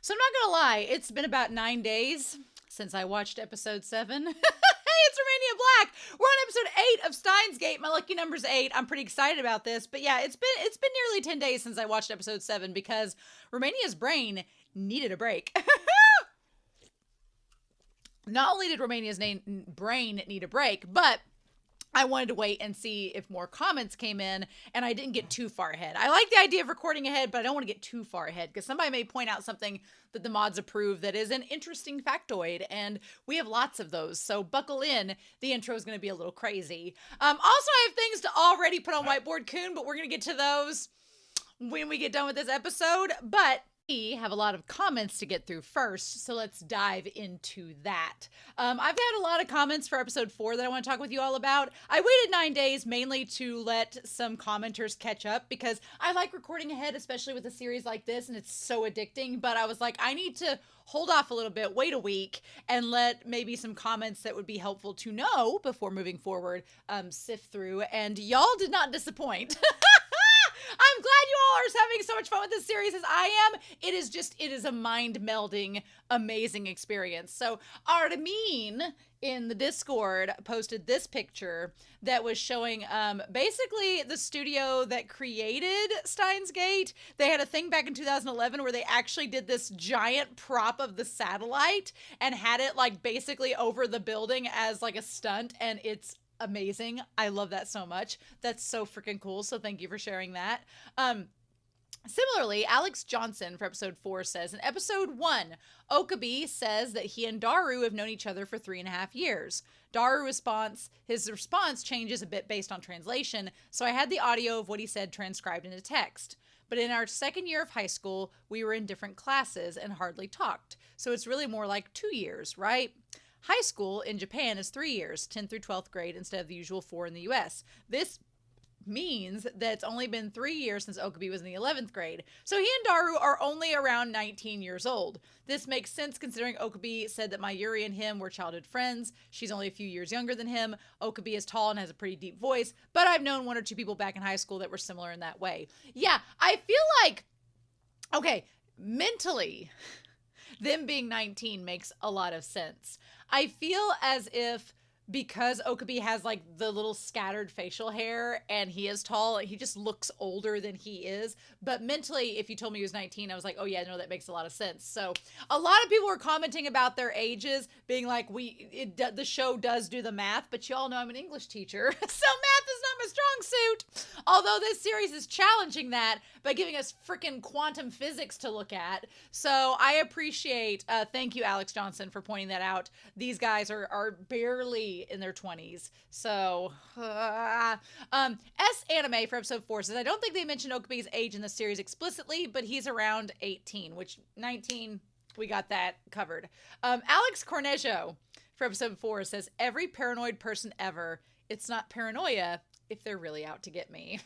So I'm not gonna lie, it's been about 9 days since I watched episode 7. Hey, it's Romania Black. We're on episode 8 of Steins Gate. My lucky number's 8. I'm pretty excited about this. But yeah, it's been nearly 10 days since I watched episode 7 because Romania's brain needed a break. Not only did Romania's brain need a break, but I wanted to wait and see if more comments came in, and I didn't get too far ahead. I like the idea of recording ahead, but I don't want to get too far ahead because somebody may point out something that the mods approve that is an interesting factoid, and we have lots of those. So buckle in. The intro is going to be a little crazy. Also, I have things to already put on Whiteboard Coon, but we're going to get to those when we get done with this episode. But we have a lot of comments to get through first, so let's dive into that. I've had a lot of comments for episode 4 that I want to talk with you all about. I waited 9 days mainly to let some commenters catch up because I like recording ahead, especially with a series like this, and it's so addicting, but I was like, I need to hold off a little bit, wait a week, and let maybe some comments that would be helpful to know before moving forward sift through, and y'all did not disappoint. I'm glad you all are having so much fun with this series as I am. It is a mind-melding, amazing experience. So Armin in the Discord posted this picture that was showing basically the studio that created Steins Gate. They had a thing back in 2011 where they actually did this giant prop of the satellite and had it like basically over the building as like a stunt, and it's amazing. I love that so much. That's so freaking cool. So thank you for sharing that. Similarly, Alex Johnson for episode 4 says, in episode 1, Okabe says that he and Daru have known each other for 3.5 years. His response changes a bit based on translation, so I had the audio of what he said transcribed into text. But in our second year of high school, we were in different classes and hardly talked. So it's really more like 2 years, right? High school in Japan is 3 years, 10th through 12th grade, instead of the usual 4 in the US. This means that it's only been 3 years since Okabe was in the 11th grade. So he and Daru are only around 19 years old. This makes sense considering Okabe said that Mayuri and him were childhood friends. She's only a few years younger than him. Okabe is tall and has a pretty deep voice, but I've known 1 or 2 people back in high school that were similar in that way. Yeah, I feel like, okay, mentally, them being 19 makes a lot of sense. I feel as if because Okabe has like the little scattered facial hair and he is tall, he just looks older than he is. But mentally, if you told me he was 19, I was like, oh yeah, no, that makes a lot of sense. So a lot of people were commenting about their ages, being like, the show does do the math, but y'all know I'm an English teacher, so math is not my strong suit. Although this series is challenging that by giving us freaking quantum physics to look at. So I appreciate, thank you, Alex Johnson, for pointing that out. These guys are barely in their 20s. So, S Anime for episode 4 says, I don't think they mentioned Okabe's age in the series explicitly, but he's around 18, which 19, we got that covered. Alex Cornejo for episode 4 says, every paranoid person ever, it's not paranoia if they're really out to get me.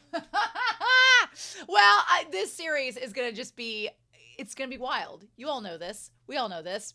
Well, this series is going to just be, it's going to be wild. You all know this. We all know this.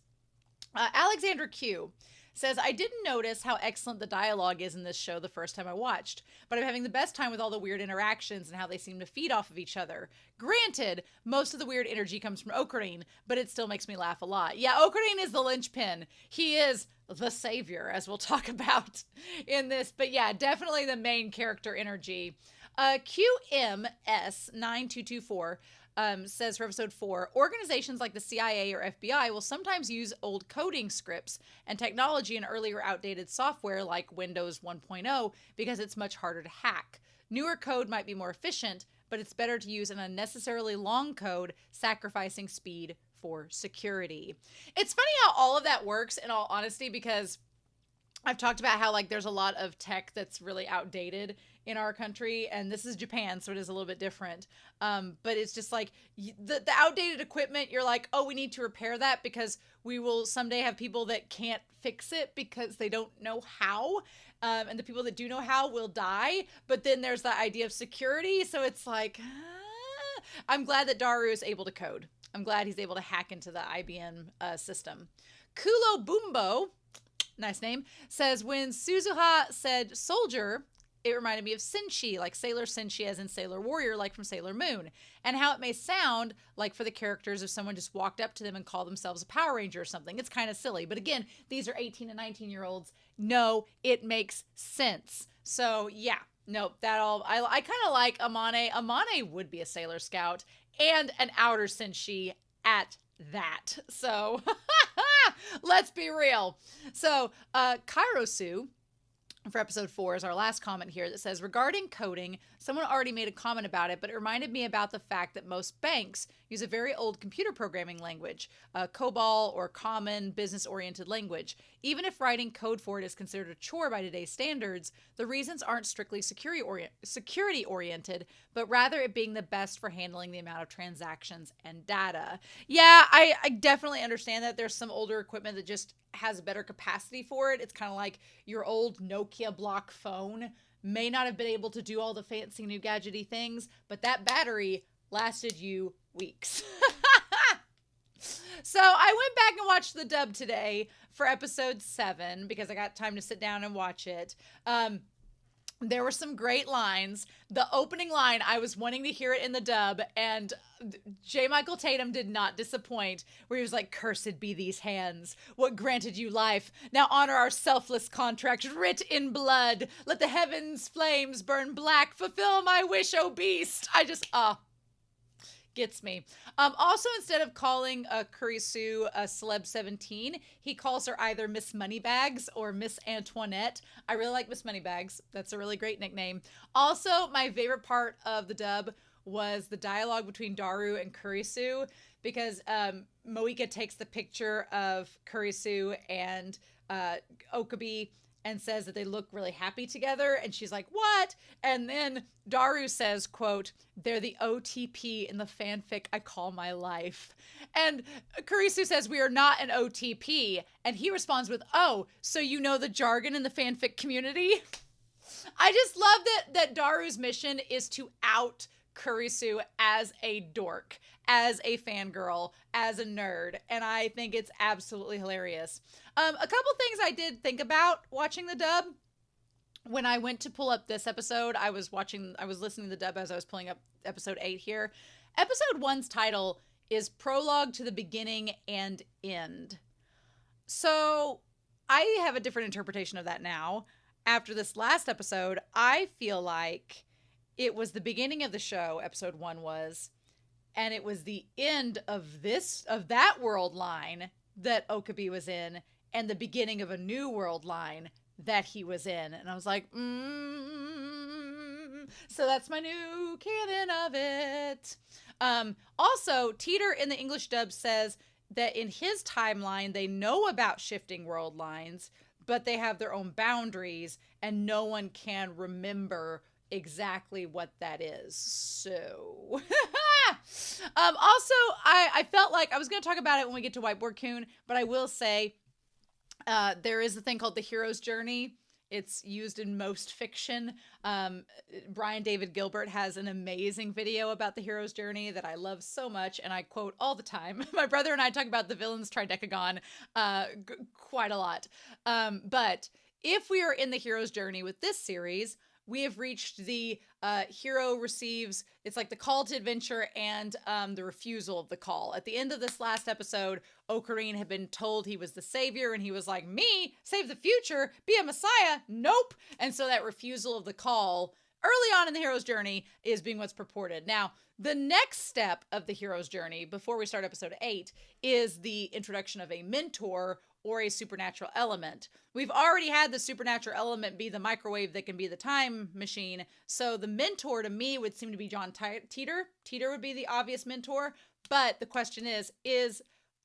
Alexander Q says, I didn't notice how excellent the dialogue is in this show the first time I watched, but I'm having the best time with all the weird interactions and how they seem to feed off of each other. Granted, most of the weird energy comes from Okarin, but it still makes me laugh a lot. Yeah, Okarin is the linchpin. He is the savior, as we'll talk about in this. But yeah, definitely the main character energy. QMS9224 says for episode 4, organizations like the CIA or FBI will sometimes use old coding scripts and technology and earlier outdated software like Windows 1.0 because it's much harder to hack. Newer code might be more efficient, but it's better to use an unnecessarily long code, sacrificing speed for security. It's funny how all of that works, in all honesty, because I've talked about how like there's a lot of tech that's really outdated in our country, and this is Japan, so it is a little bit different. But it's just like the outdated equipment, you're like, oh, we need to repair that because we will someday have people that can't fix it because they don't know how. And the people that do know how will die. But then there's the idea of security. So it's like, I'm glad that Daru is able to code. I'm glad he's able to hack into the IBM system. Kulo Bumbo, nice name, says, when Suzuha said soldier, it reminded me of Senshi, like Sailor Senshi as in Sailor Warrior, like from Sailor Moon, and how it may sound like for the characters if someone just walked up to them and called themselves a Power Ranger or something. It's kind of silly. But again, these are 18 and 19-year-olds. No, it makes sense. So yeah, no, that all, I kind of like Amane. Amane would be a Sailor Scout and an outer Senshi at that. So let's be real. So Kairosu for episode 4 is our last comment here that says, regarding coding, someone already made a comment about it, but it reminded me about the fact that most banks use a very old computer programming language, COBOL or common business-oriented language. Even if writing code for it is considered a chore by today's standards, the reasons aren't strictly security-oriented, but rather it being the best for handling the amount of transactions and data. Yeah, I definitely understand that there's some older equipment that just has better capacity for it. It's kind of like your old Nokia block phone may not have been able to do all the fancy new gadgety things, but that battery lasted you weeks. So I went back and watched the dub today for episode 7 because I got time to sit down and watch it. There were some great lines. The opening line, I was wanting to hear it in the dub, and J. Michael Tatum did not disappoint, where he was like, "Cursed be these hands. What granted you life? Now honor our selfless contract writ in blood. Let the heavens' flames burn black. Fulfill my wish, O beast." I just, gets me. Also, instead of calling Kurisu Celeb 17, he calls her either Miss Moneybags or Miss Antoinette. I really like Miss Moneybags. That's a really great nickname. Also, my favorite part of the dub was the dialogue between Daru and Kurisu, because Moika takes the picture of Kurisu and Okabe and says that they look really happy together. And she's like, "What?" And then Daru says, quote, "They're the OTP in the fanfic I call my life." And Kurisu says, "We are not an OTP." And he responds with, "Oh, so you know the jargon in the fanfic community?" I just love that Daru's mission is to out Kurisu as a dork, as a fangirl, as a nerd, and I think it's absolutely hilarious. A couple things I did think about watching the dub. When I went to pull up this episode, I was listening to the dub as I was pulling up episode 8 here. Episode 1's title is Prologue to the Beginning and End. So I have a different interpretation of that now. After this last episode, I feel like it was the beginning of the show, episode 1 was, and it was the end of that world line that Okabe was in, and the beginning of a new world line that he was in. And I was like, so that's my new canon of it. Also, Teeter in the English dub says that in his timeline, they know about shifting world lines, but they have their own boundaries, and no one can remember exactly what that is. So also, I felt like I was going to talk about it when we get to Whiteboard Coon, but I will say there is a thing called the hero's journey. It's used in most fiction. Brian David Gilbert has an amazing video about the hero's journey that I love so much, and I quote all the time. My brother and I talk about the villain's Tridecagon quite a lot. But if we are in the hero's journey with this series, we have reached the hero receives, it's like the call to adventure and the refusal of the call. At the end of this last episode, Okarin had been told he was the savior, and he was like, "Me? Save the future? Be a messiah? Nope." And so that refusal of the call early on in the hero's journey is being what's purported. Now, the next step of the hero's journey, before we start episode 8, is the introduction of a mentor or a supernatural element. We've already had the supernatural element be the microwave that can be the time machine. So the mentor to me would seem to be John Teeter. Teeter would be the obvious mentor. But the question is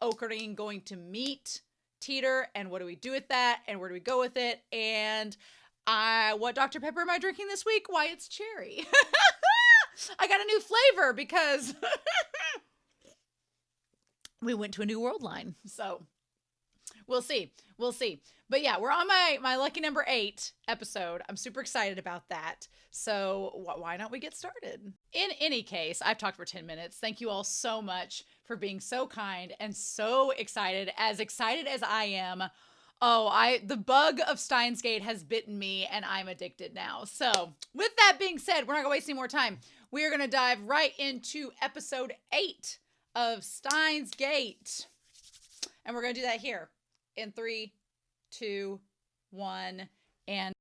Okarin going to meet Teeter? And what do we do with that? And where do we go with it? And what Dr. Pepper am I drinking this week? Why, it's cherry. I got a new flavor because we went to a new world line. So we'll see. We'll see. But yeah, we're on my lucky number 8 episode. I'm super excited about that. So why not we get started? In any case, I've talked for 10 minutes. Thank you all so much for being so kind and so excited as I am Oh, the bug of Steins Gate has bitten me and I'm addicted now. So with that being said, we're not gonna waste any more time. We are gonna dive right into episode 8 of Steins Gate. And we're gonna do that here in 3, 2, 1, and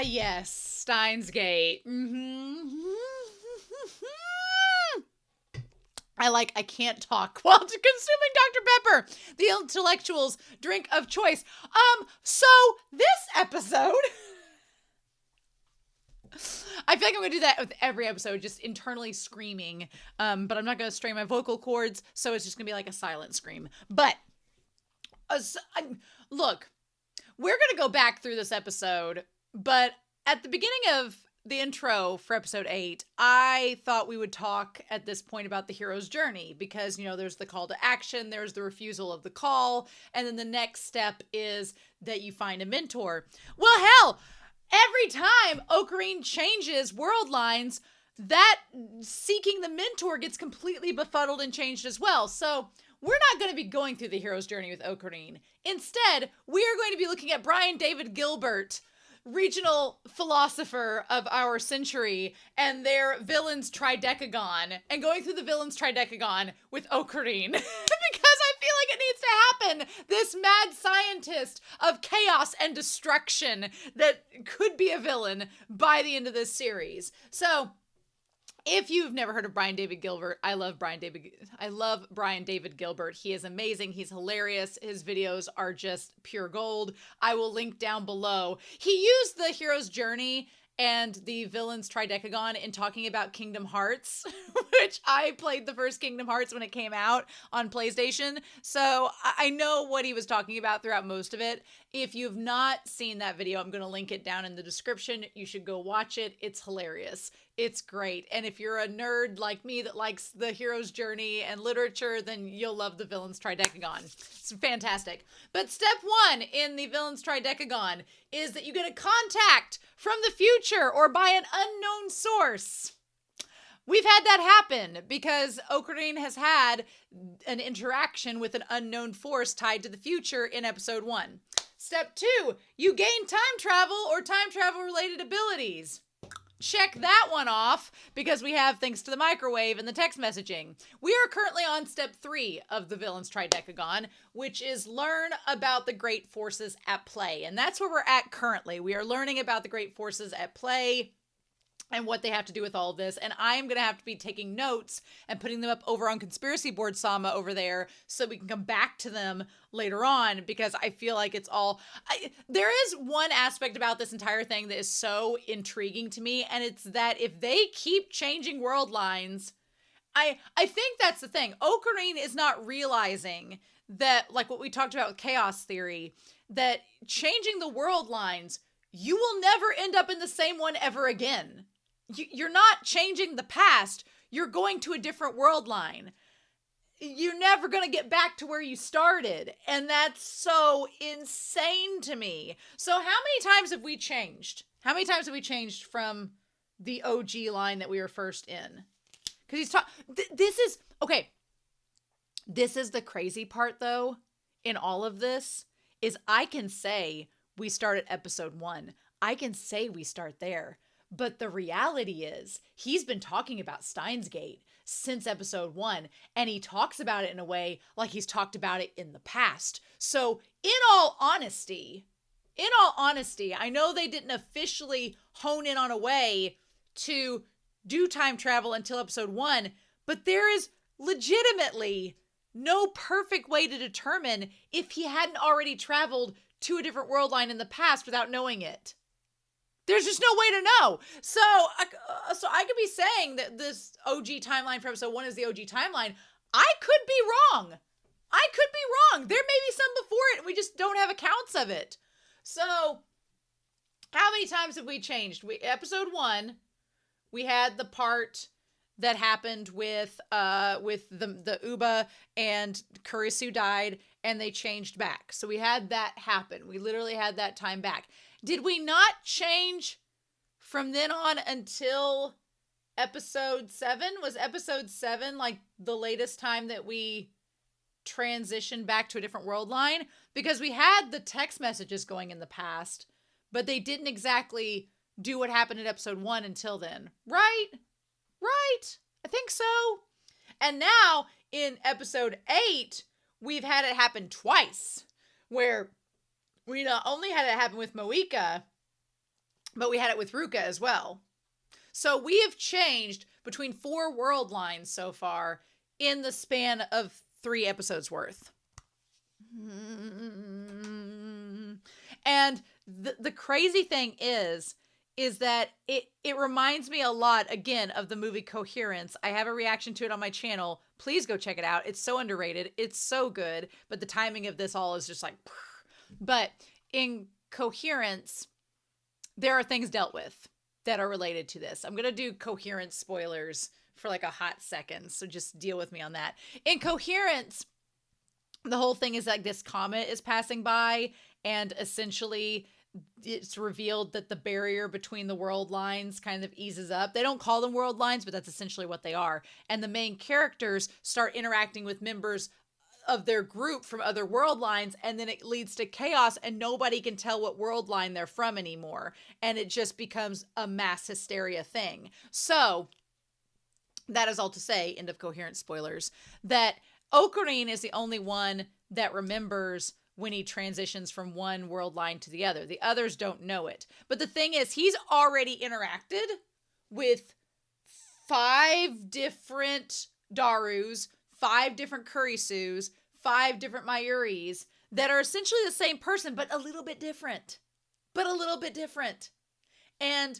yes, Steins Gate. I can't talk while consuming Dr. Pepper, the intellectual's drink of choice. So this episode, I feel like I'm going to do that with every episode, just internally screaming. But I'm not going to strain my vocal cords, so it's just going to be like a silent scream. But, look, we're going to go back through this episode, but at the beginning of the intro for episode 8, I thought we would talk at this point about the hero's journey because, you know, there's the call to action, there's the refusal of the call, and then the next step is that you find a mentor. Well, hell, every time Okarin changes world lines, that seeking the mentor gets completely befuddled and changed as well. So we're not going to be going through the hero's journey with Okarin. Instead, we are going to be looking at Brian David Gilbert, regional philosopher of our century, and their villains Tridecagon, and going through the villains Tridecagon with Okarin because I feel like it needs to happen. This mad scientist of chaos and destruction that could be a villain by the end of this series. So if you've never heard of Brian David Gilbert, I love Brian David Gilbert. He is amazing. He's hilarious. His videos are just pure gold. I will link down below. He used the hero's journey and the villains Tridecagon in talking about Kingdom Hearts, which I played the first Kingdom Hearts when it came out on PlayStation. So I know what he was talking about throughout most of it. If you've not seen that video, I'm going to link it down in the description. You should go watch it. It's hilarious. It's great. And if you're a nerd like me that likes the hero's journey and literature, then you'll love the villains Tridecagon. It's fantastic. But step 1 in the villains Tridecagon is that you get a contact from the future or by an unknown source. We've had that happen because Okarin has had an interaction with an unknown force tied to the future in episode 1. Step 2, you gain time travel or time travel related abilities. Check that one off because we have thanks to the microwave and the text messaging. We are currently on step 3 of the villains Tridecagon, which is learn about the great forces at play. And that's where we're at currently. We are learning about the great forces at play and what they have to do with all of this. And I am going to have to be taking notes and putting them up over on Conspiracy Board Sama over there so we can come back to them later on because I feel like it's all... there is one aspect about this entire thing that is so intriguing to me, and it's that if they keep changing world lines, I think that's the thing. Okarin is not realizing that, like what we talked about with chaos theory, that changing the world lines, you will never end up in the same one ever again. You're not changing the past. You're going to a different world line. You're never going to get back to where you started. And that's so insane to me. So how many times have we changed? How many times have we changed from the OG line that we were first in? Because he's talking... this is... Okay. This is the crazy part, though, in all of this, is I can say we start at episode 1. I can say we start there. But the reality is, he's been talking about Steins Gate since episode 1, and he talks about it in a way like he's talked about it in the past. So, in all honesty, I know they didn't officially hone in on a way to do time travel until episode 1, but there is legitimately no perfect way to determine if he hadn't already traveled to a different world line in the past without knowing it. There's just no way to know. So I could be saying that this OG timeline for episode 1 is the OG timeline. I could be wrong. There may be some before it, and we just don't have accounts of it. So how many times have we changed? Episode 1, we had the part that happened with the Uba and Kurisu died, and they changed back. So we had that happen. We literally had that time back. Did we not change from then on until episode 7. Was episode 7 like the latest time that we transitioned back to a different world line? Because we had the text messages going in the past, but they didn't exactly do what happened in episode 1 until then. Right? Right? I think so. And now in episode 8, we've had it happen twice, where we not only had it happen with Moika, but we had it with Ruka as well. So we have changed between 4 world lines so far in the span of 3 episodes worth. And the crazy thing is that it reminds me a lot, again, of the movie Coherence. I have a reaction to it on my channel. Please go check it out. It's so underrated. It's so good. But the timing of this all is just like... But in Coherence, there are things dealt with that are related to this. I'm going to do Coherence spoilers for like a hot second, so just deal with me on that. In Coherence, the whole thing is like this comet is passing by, and essentially it's revealed that the barrier between the world lines kind of eases up. They don't call them world lines, but that's essentially what they are. And the main characters start interacting with members of their group from other world lines, and then it leads to chaos, and nobody can tell what world line they're from anymore. And it just becomes a mass hysteria thing. So that is all to say, end of Coherence spoilers, that Okarin is the only one that remembers when he transitions from one world line to the other. The others don't know it. But the thing is, he's already interacted with 5 different Darus, 5 different Kurisus, 5 different Mayuris that are essentially the same person, but a little bit different. And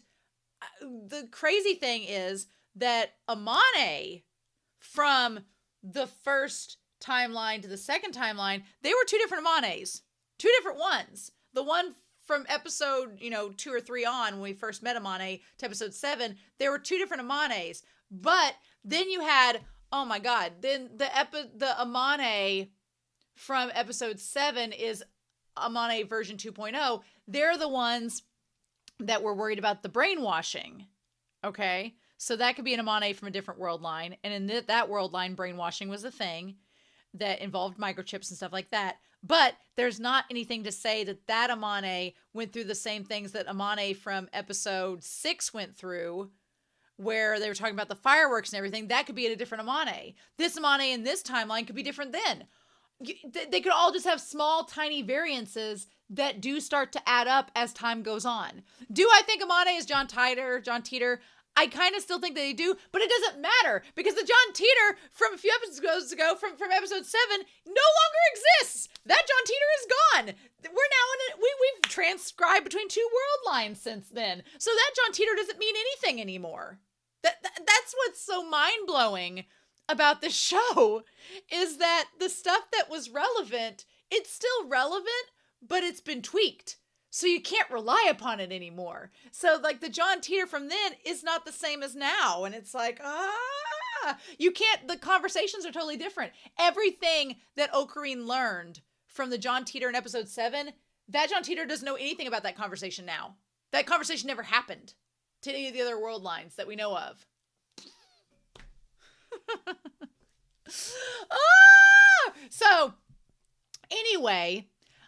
the crazy thing is that Amane, from the first timeline to the second timeline, they were 2 different Amanes. 2 different ones. The one from episode, 2 or 3 on, when we first met Amane, to episode 7, there were 2 different Amanes. But then you had... Oh my God. Then the Amane from episode 7 is Amane version 2.0. They're the ones that were worried about the brainwashing. Okay? So that could be an Amane from a different world line. And in that world line, brainwashing was a thing that involved microchips and stuff like that. But there's not anything to say that Amane went through the same things that Amane from episode 6 went through, where they were talking about the fireworks and everything. That could be a different Amane. This Amane in this timeline could be different then. They could all just have small, tiny variances that do start to add up as time goes on. Do I think Amane is John Teeter? I kind of still think that they do, but it doesn't matter, because the John Teeter from a few episodes ago, from episode 7, no longer exists. That John Teeter is gone. We've transcribed between 2 world lines since then. So that John Teeter doesn't mean anything anymore. That's what's so mind-blowing about this show, is that the stuff that was relevant, it's still relevant, but it's been tweaked. So you can't rely upon it anymore. So like the John Teeter from then is not the same as now. And it's like, you can't, the conversations are totally different. Everything that Okarin learned from the John Teeter in episode 7, that John Teeter doesn't know anything about that conversation now. That conversation never happened to any of the other world lines that we know of. So anyway,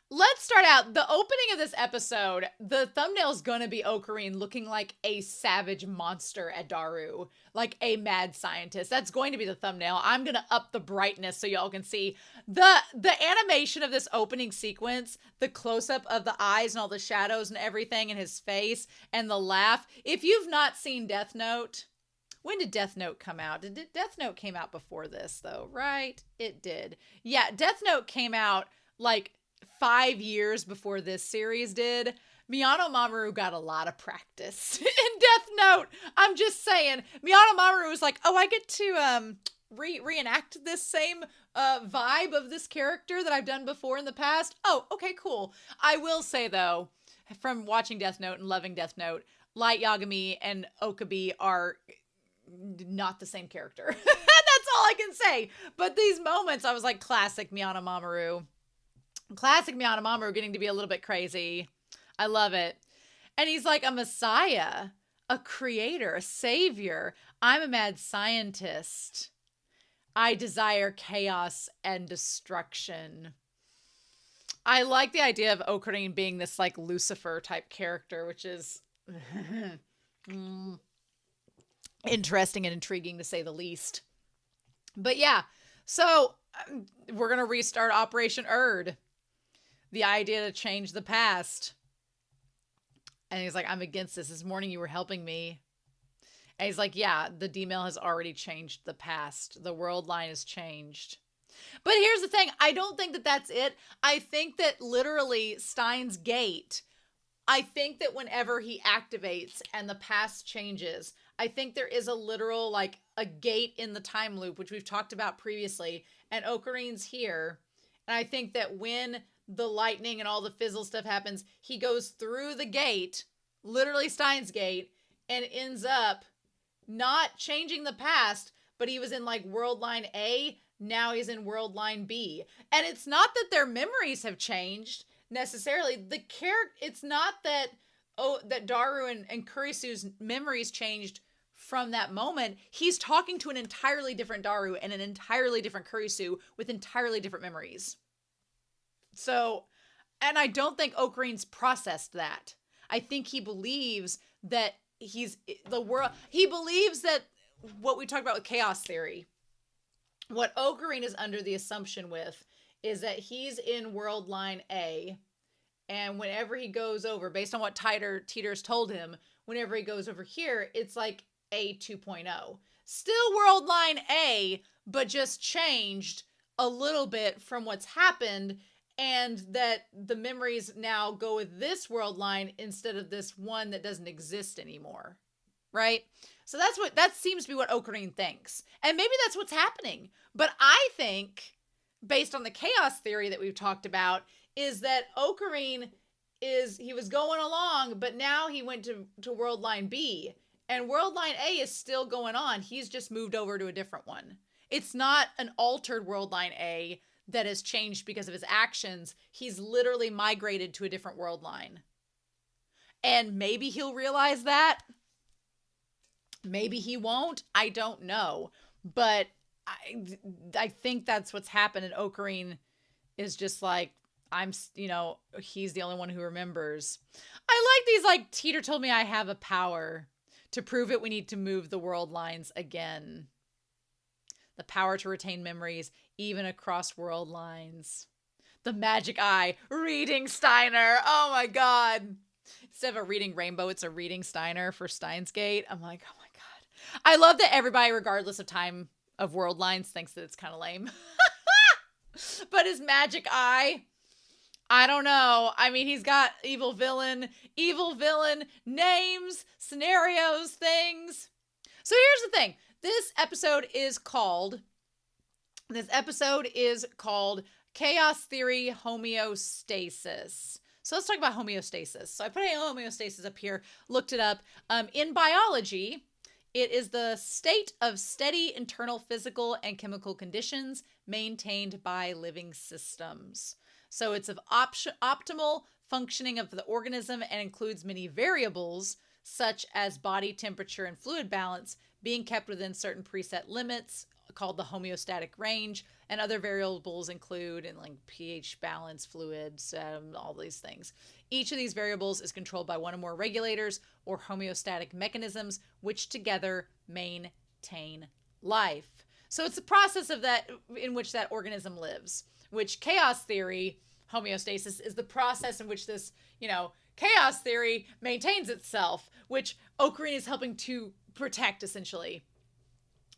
let's start out. The opening of this episode, the thumbnail is going to be Okarin looking like a savage monster at Daru, like a mad scientist. That's going to be the thumbnail. I'm going to up the brightness so y'all can see. The animation of this opening sequence, the close-up of the eyes and all the shadows and everything in his face, and the laugh. If you've not seen Death Note... When did Death Note come out? Death Note came out before this, though, right? It did. Yeah, Death Note came out like 5 years before this series did. Miyano Mamoru got a lot of practice in Death Note. I'm just saying. Miyano Mamoru was like, oh, I get to reenact this same vibe of this character that I've done before in the past. Oh, okay, cool. I will say, though, from watching Death Note and loving Death Note, Light Yagami and Okabe are not the same character. That's all I can say. But these moments, I was like, classic Miyano Mamoru. Classic Miyano Mamoru getting to be a little bit crazy. I love it. And he's like, a messiah. a creator, a savior. I'm a mad scientist. I desire chaos and destruction. I like the idea of Okarin being this like Lucifer type character, which is interesting and intriguing to say the least. But yeah, so we're going to restart Operation Erd. The idea to change the past. And he's like, I'm against this. This morning you were helping me. And he's like, yeah, the D-mail has already changed the past. The world line has changed. But here's the thing. I don't think that that's it. I think that literally Steins Gate, I think that whenever he activates and the past changes, I think there is a literal, like, a gate in the time loop, which we've talked about previously. And Okarin's here. And I think that when the lightning and all the fizzle stuff happens, he goes through the gate, literally Steins Gate, and ends up not changing the past, but he was in, like, World Line A. Now he's in World Line B. And it's not that their memories have changed necessarily. It's not that that Daru and Kurisu's memories changed from that moment. He's talking to an entirely different Daru and an entirely different Kurisu with entirely different memories. So, and I don't think Okarin's processed that. I think he believes that he believes that what we talked about with chaos theory, what Okarin is under the assumption with is that he's in World Line A, and whenever he goes over, based on what Teeter's told him, whenever he goes over here, it's like A 2.0. Still World Line A, but just changed a little bit from what's happened, and that the memories now go with this world line instead of this one that doesn't exist anymore. Right? So that seems to be what Okarin thinks. And maybe that's what's happening. But I think, based on the chaos theory that we've talked about, is that Okarin he was going along, but now he went to World Line B. And World Line A is still going on. He's just moved over to a different one. It's not an altered World Line A that has changed because of his actions. He's literally migrated to a different world line. And maybe he'll realize that. Maybe he won't. I don't know. But I think that's what's happened. And Okarin is just like, he's the only one who remembers. I like these, like, Teeter told me I have a power. To prove it, we need to move the world lines again. The power to retain memories, even across world lines. The magic eye, reading Steiner. Oh my God. Instead of a reading rainbow, it's a reading Steiner for Steins Gate. I'm like, oh my God. I love that everybody, regardless of time of world lines, thinks that it's kind of lame. But his magic eye, I don't know. I mean, he's got evil villain, names, scenarios, things. So here's the thing. This episode is called Chaos Theory Homeostasis. So let's talk about homeostasis. So I put homeostasis up here, looked it up. In biology, it is the state of steady internal physical and chemical conditions maintained by living systems. So it's of optimal functioning of the organism and includes many variables, such as body temperature and fluid balance, being kept within certain preset limits called the homeostatic range, and other variables include pH balance, fluids, all these things. Each of these variables is controlled by one or more regulators or homeostatic mechanisms, which together maintain life. So it's the process of that in which that organism lives, which chaos theory, homeostasis, is the process in which this, chaos theory maintains itself, which Okarin is helping to protect, essentially.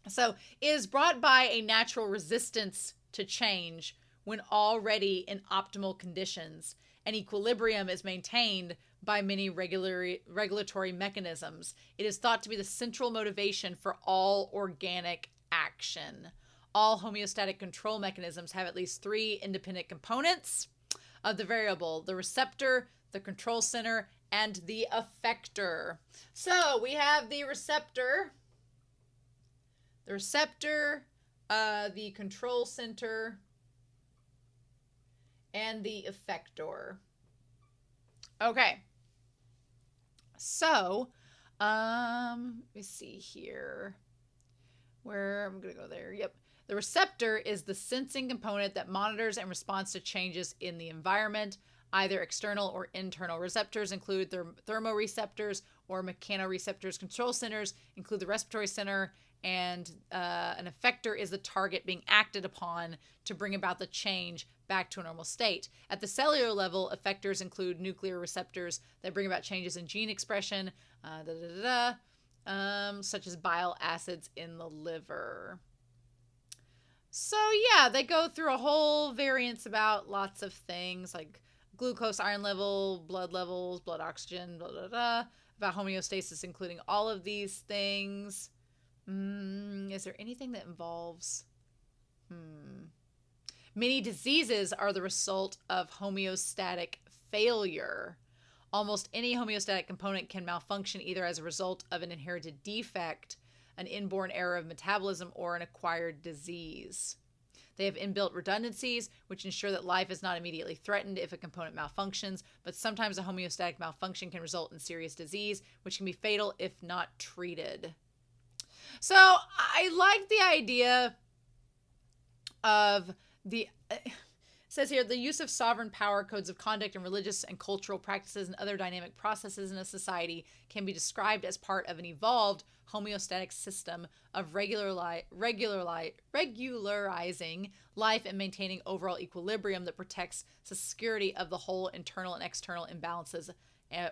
So it is brought by a natural resistance to change when already in optimal conditions, and equilibrium is maintained by many regulatory mechanisms. It is thought to be the central motivation for all organic action. All homeostatic control mechanisms have at least 3 independent components of the variable: the receptor, the control center, and the effector. So we have the receptor, the control center, and the effector. Okay. So Let me see here. Where I'm going to go there. Yep. The receptor is the sensing component that monitors and responds to changes in the environment, either external or internal. Receptors include thermoreceptors or mechanoreceptors. Control centers include the respiratory center, and an effector is the target being acted upon to bring about the change back to a normal state. At the cellular level, effectors include nuclear receptors that bring about changes in gene expression, such as bile acids in the liver. So yeah, they go through a whole variance about lots of things like glucose, iron level, blood levels, blood oxygen, blah, blah, blah, about homeostasis, including all of these things. Is there anything that involves... Many diseases are the result of homeostatic failure. Almost any homeostatic component can malfunction either as a result of an inherited defect, an inborn error of metabolism, or an acquired disease. They have inbuilt redundancies, which ensure that life is not immediately threatened if a component malfunctions, but sometimes a homeostatic malfunction can result in serious disease, which can be fatal if not treated. So I like the idea of it says here, the use of sovereign power, codes of conduct, and religious and cultural practices and other dynamic processes in a society can be described as part of an evolved homeostatic system of regularizing life and maintaining overall equilibrium that protects the security of the whole, internal and external imbalances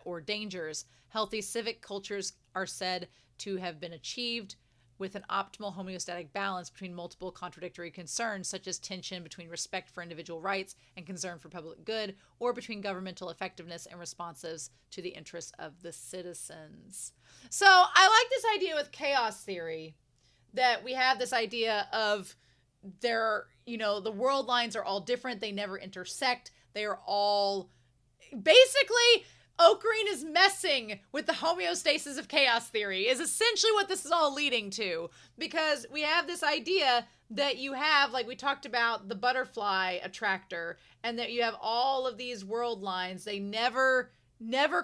or dangers. Healthy civic cultures are said to have been achieved with an optimal homeostatic balance between multiple contradictory concerns, such as tension between respect for individual rights and concern for public good, or between governmental effectiveness and responsiveness to the interests of the citizens. So I like this idea with chaos theory, that we have this idea of the world lines are all different. They never intersect. They are all basically... Okarin is messing with the homeostasis of chaos theory is essentially what this is all leading to, because we have this idea that you have, like we talked about, the butterfly attractor, and that you have all of these world lines. They never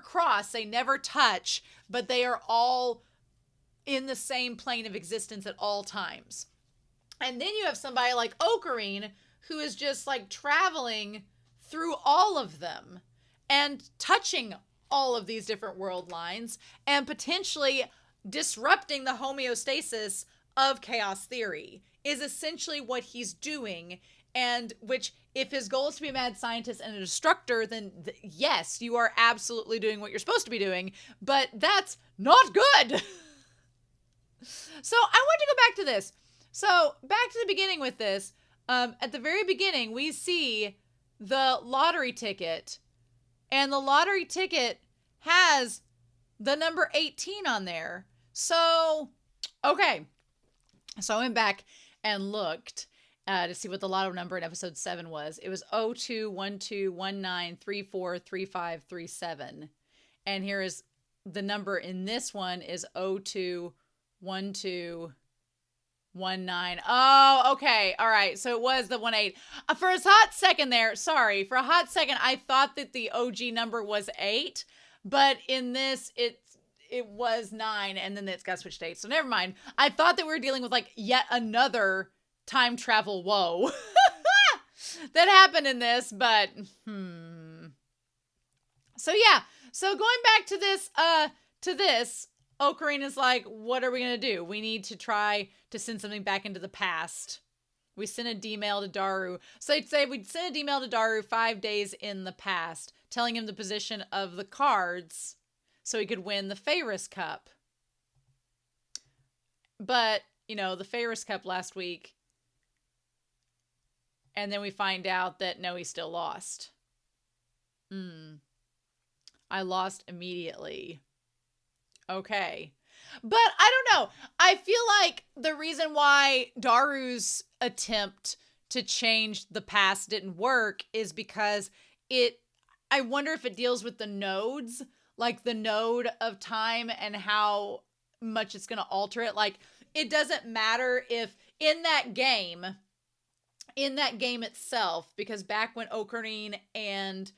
cross, they never touch, but they are all in the same plane of existence at all times. And then you have somebody like Okarin who is just like traveling through all of them and touching all of these different world lines and potentially disrupting the homeostasis of chaos theory is essentially what he's doing. And which, if his goal is to be a mad scientist and a destructor, then yes, you are absolutely doing what you're supposed to be doing, but that's not good. So I want to go back to this. So back to the beginning with this. At the very beginning, we see the lottery ticket. And the lottery ticket has the number 18 on there. So, okay. So I went back and looked to see what the lotto number in episode 7 was. It was 021219343537. And here is the number in this one is 021219. Oh, okay. All right. So it was the 18. For a hot second there, sorry. For a hot second, I thought that the OG number was 8, but in this, it was 9, and then it's got switched to 8. So never mind. I thought that we were dealing with like yet another time travel woe that happened in this, but So yeah. So going back to this, Okarin is like, what are we going to do? We need to try to send something back into the past. We sent a D-mail to Daru. So I'd say we'd send a D-mail to Daru 5 days in the past, telling him the position of the cards so he could win the Ferris Cup. But, the Ferris Cup last week, and then we find out that no, he still lost. I lost immediately. Okay. But I don't know. I feel like the reason why Daru's attempt to change the past didn't work is because I wonder if it deals with the nodes, like the node of time and how much it's going to alter it. Like, it doesn't matter if in that game itself, because back when Okarin and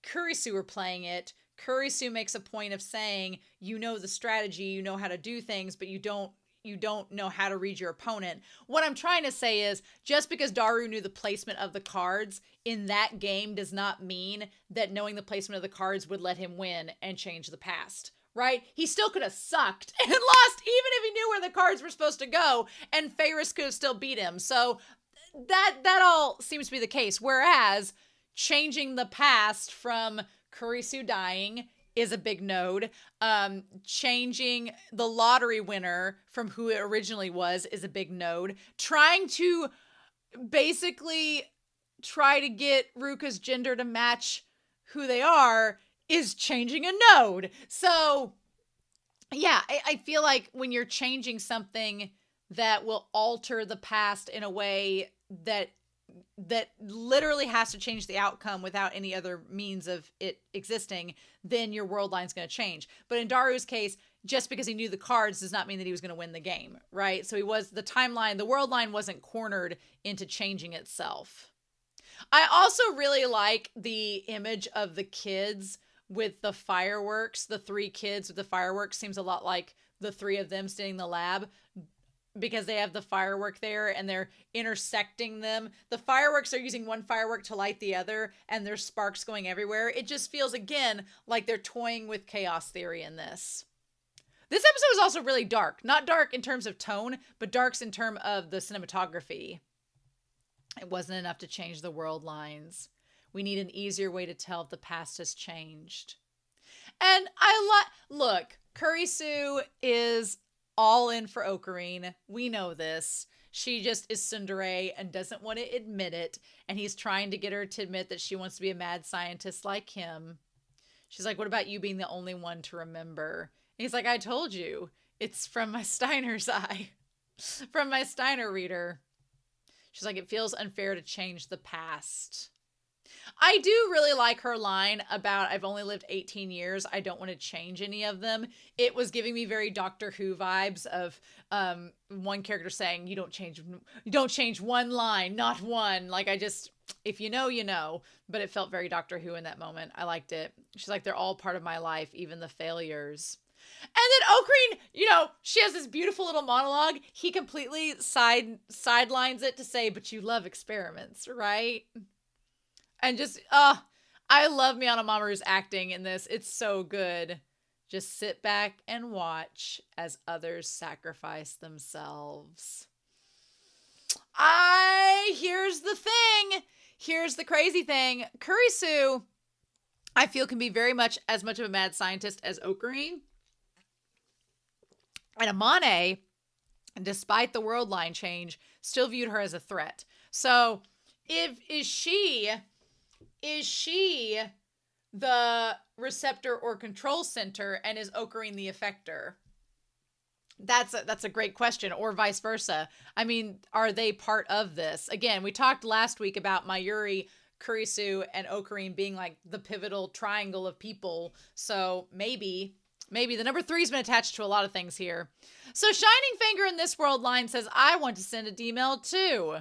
Kurisu were playing it, Kurisu makes a point of saying, you know the strategy, you know how to do things, but you don't know how to read your opponent. What I'm trying to say is, just because Daru knew the placement of the cards in that game does not mean that knowing the placement of the cards would let him win and change the past, right? He still could have sucked and lost even if he knew where the cards were supposed to go, and Ferris could have still beat him. So that all seems to be the case. Whereas changing the past from Kurisu dying is a big node. Changing the lottery winner from who it originally was is a big node. Trying to basically try to get Ruka's gender to match who they are is changing a node. So yeah, I feel like when you're changing something that will alter the past in a way that literally has to change the outcome without any other means of it existing, then your world line's going to change. But in Daru's case, just because he knew the cards does not mean that he was going to win the game, right? So the world line wasn't cornered into changing itself. I also really like the image of the kids with the fireworks. The 3 kids with the fireworks seems a lot like the 3 of them standing in the lab, because they have the firework there and they're intersecting them. The fireworks are using one firework to light the other, and there's sparks going everywhere. It just feels, again, like they're toying with chaos theory in this. This episode is also really dark. Not dark in terms of tone, but dark in terms of the cinematography. It wasn't enough to change the world lines. We need an easier way to tell if the past has changed. And look, Kurisu is all in for Okarin. We know this. She just is tsundere and doesn't want to admit it. And he's trying to get her to admit that she wants to be a mad scientist like him. She's like, what about you being the only one to remember? And he's like, I told you. It's from my Steiner's eye. From my Steiner reader. She's like, it feels unfair to change the past. I do really like her line about, I've only lived 18 years. I don't want to change any of them. It was giving me very Doctor Who vibes of one character saying, you don't change one line, not one. Like, if you know, you know. But it felt very Doctor Who in that moment. I liked it. She's like, they're all part of my life, even the failures. And then Okarin, she has this beautiful little monologue. He completely sidelines it to say, but you love experiments, right? And just, I love Miyano Mamoru's acting in this. It's so good. Just sit back and watch as others sacrifice themselves. Here's the thing. Here's the crazy thing. Kurisu, I feel, can be very much as much of a mad scientist as Okarin. And Amane, despite the world line change, still viewed her as a threat. So, is she the receptor or control center, and is Okarin the effector? That's a great question, or vice versa. I mean, are they part of this? Again, we talked last week about Mayuri, Kurisu, and Okarin being like the pivotal triangle of people. So maybe the number 3's been attached to a lot of things here. So Shining Finger in this world line says, I want to send a D-mail too.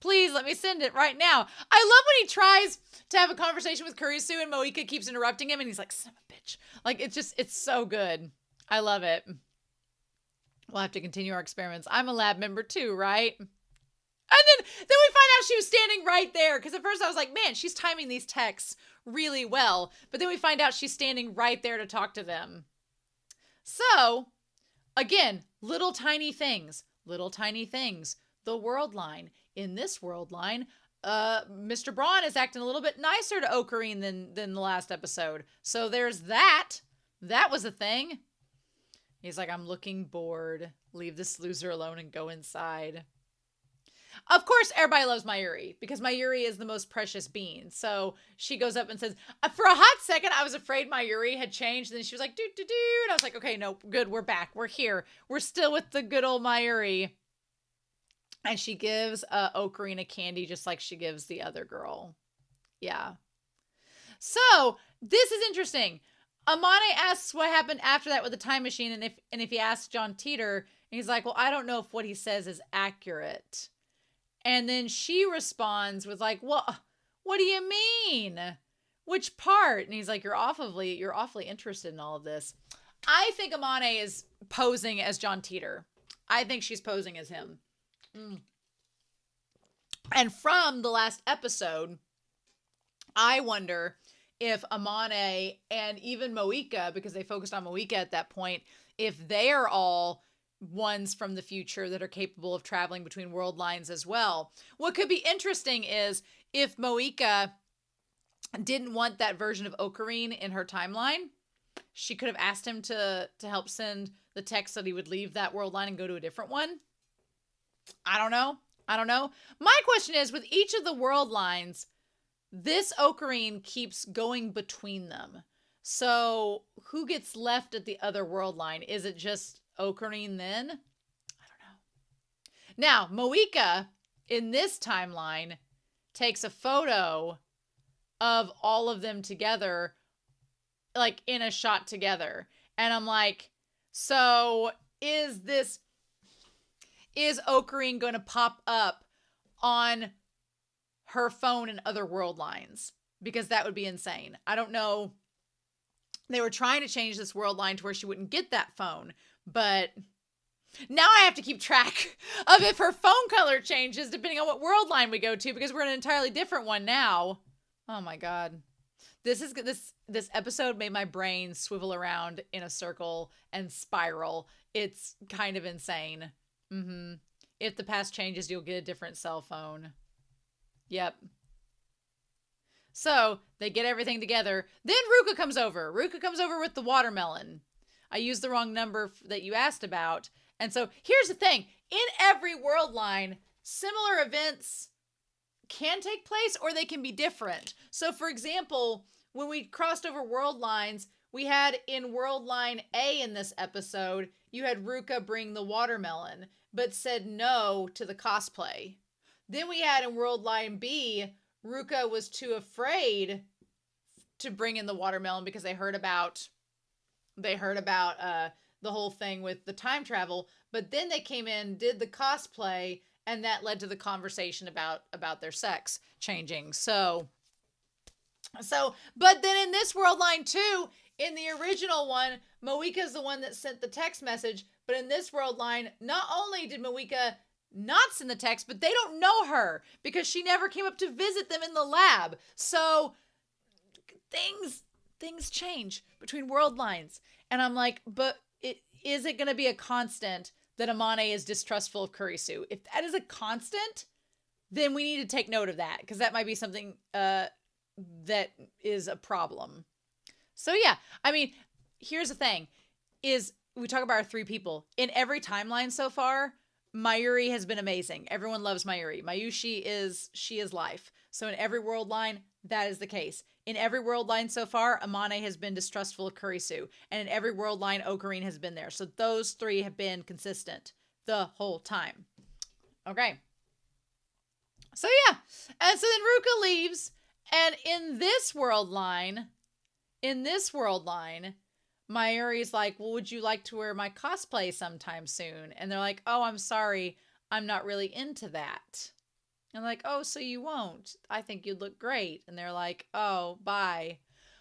Please let me send it right now. I love when he tries to have a conversation with Kurisu and Moika keeps interrupting him and he's like, son of a bitch. Like, it's so good. I love it. We'll have to continue our experiments. I'm a lab member too, right? And then we find out she was standing right there. Because at first I was like, man, she's timing these texts really well. But then we find out she's standing right there to talk to them. So, again, little tiny things. The world line. In this world line, Mr. Braun is acting a little bit nicer to Okarin than the last episode. So there's that. That was a thing. He's like, I'm looking bored. Leave this loser alone and go inside. Of course, everybody loves Mayuri because Mayuri is the most precious being. So she goes up and says, for a hot second, I was afraid Mayuri had changed. And then she was like, do. And I was like, okay, no, good. We're back. We're here. We're still with the good old Mayuri. And she gives Okarin a candy just like she gives the other girl. Yeah. So this is interesting. Amane asks what happened after that with the time machine, and if he asks John Teeter, and he's like, well, I don't know if what he says is accurate. And then she responds with like, what do you mean? which part? And he's like, you're awfully interested in all of this. I think Amane is posing as John Teeter. I think she's posing as him. And from the last episode, I wonder if Amane and even Moika, because they focused on Moika at that point, if they are all ones from the future that are capable of traveling between world lines as well. What could be interesting is if Moika didn't want that version of Okarin in her timeline, she could have asked him to help send the text that he would leave that world line and go to a different one. I don't know. My question is, with each of the world lines, this Okarin keeps going between them. So who gets left at the other world line? Is it just Okarin then? I don't know. Now, Moika in this timeline takes a photo of all of them together, like in a shot together. And I'm like, so is Okarin going to pop up on her phone in other world lines? Because that would be insane. I don't know. They were trying to change this world line to where she wouldn't get that phone, but now I have to keep track of if her phone color changes depending on what world line we go to, because we're in an entirely different one now. Oh my God. This episode made my brain swivel around in a circle and spiral. It's kind of insane. If the past changes, you'll get a different cell phone. Yep. So they get everything together. Then Ruka comes over. Ruka comes over with the watermelon. I used the wrong number that you asked about. And so here's the thing. In every world line, similar events can take place or they can be different. So for example, when we crossed over world lines, we had in world line A in this episode, you had Ruka bring the watermelon, but said no to the cosplay. Then we had in world line B, Ruka was too afraid to bring in the watermelon because they heard about the whole thing with the time travel. But then they came in, did the cosplay, and that led to the conversation about their sex changing. So, but then in this world line too, in the original one, Moika's the one that sent the text message. But in this world line, not only did Moika not send the text, but they don't know her because she never came up to visit them in the lab. So things change between world lines. And I'm like, but is it going to be a constant that Amane is distrustful of Kurisu? If that is a constant, then we need to take note of that, because that might be something that is a problem. So yeah, I mean, here's the thing, is we talk about our three people. In every timeline so far, Mayuri has been amazing. Everyone loves Mayuri. Mayushi is life. So in every world line, that is the case. In every world line so far, Amane has been distrustful of Kurisu. And in every world line, Okarin has been there. So those three have been consistent the whole time. Okay. So yeah. And so then Ruka leaves. And in this world line, Mayuri's like, well, would you like to wear my cosplay sometime soon? And they're like, oh, I'm sorry, I'm not really into that. And like, oh, so you won't? I think you'd look great. And they're like, oh, bye.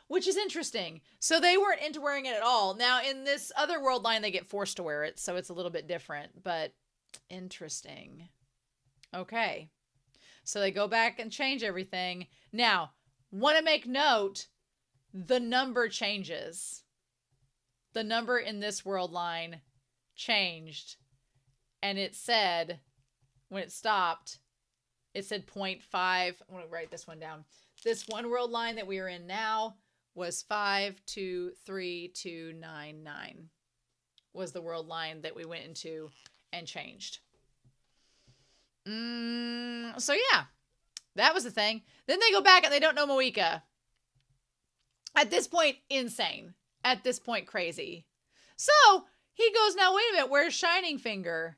Which is interesting. So they weren't into wearing it at all. Now, in this other world line, they get forced to wear it, so it's a little bit different, but interesting. Okay. So they go back and change everything. Now, want to make note, the number changes. The number in this world line changed. And it said, when it stopped, it said 0.5. I'm going to write this one down. This one world line that we are in now was 523299 was the world line that we went into and changed. So yeah, that was the thing. Then they go back and they don't know Moika. At this point, insane. At this point, crazy. So he goes, now wait a minute, where's Shining Finger?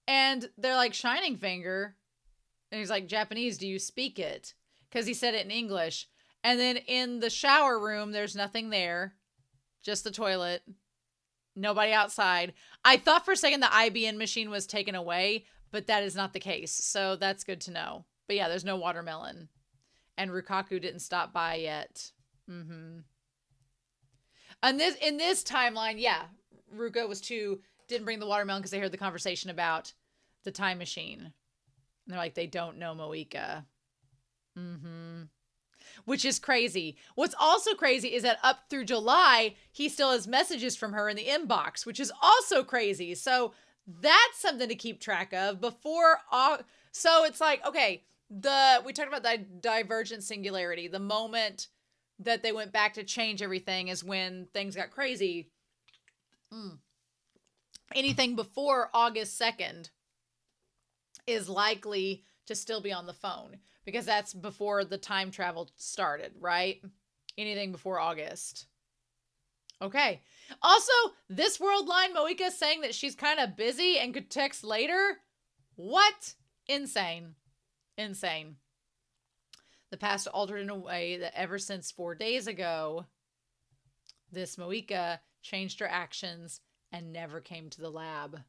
And they're like, Shining Finger? And he's like, Japanese, do you speak it? Because he said it in English. And then in the shower room, there's nothing there. Just the toilet. Nobody outside. I thought for a second the IBN machine was taken away, but that is not the case. So that's good to know. But yeah, there's no watermelon. And Rukaku didn't stop by yet. Mm-hmm. And in this timeline, yeah, Ruka didn't bring the watermelon because they heard the conversation about the time machine. And they're like, they don't know Moeka. Mm-hmm. Which is crazy. What's also crazy is that up through July, he still has messages from her in the inbox, which is also crazy. So that's something to keep track of before. So it's like, okay, we talked about the divergent singularity. The moment that they went back to change everything is when things got crazy. Anything before August 2nd is likely to still be on the phone because that's before the time travel started, right? Anything before August. Okay. Also, this world line, Moeka saying that she's kind of busy and could text later. What? Insane. Insane. The past altered in a way that ever since 4 days ago, this Moeka changed her actions and never came to the lab.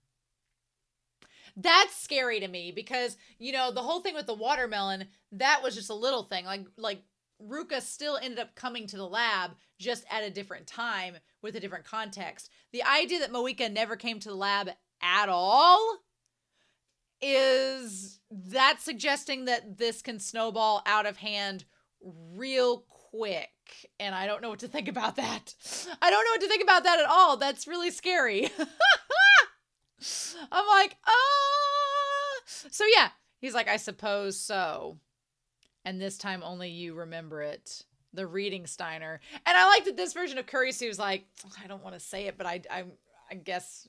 That's scary to me because, you know, the whole thing with the watermelon, that was just a little thing. Like Ruka still ended up coming to the lab just at a different time with a different context. The idea that Moeka never came to the lab at all is that suggesting that this can snowball out of hand real quick. And I don't know what to think about that. I don't know what to think about that at all. That's really scary. I'm like, So yeah, he's like, I suppose so. And this time only you remember it. The reading Steiner. And I like that this version of Kurisu was like, I don't want to say it, but I guess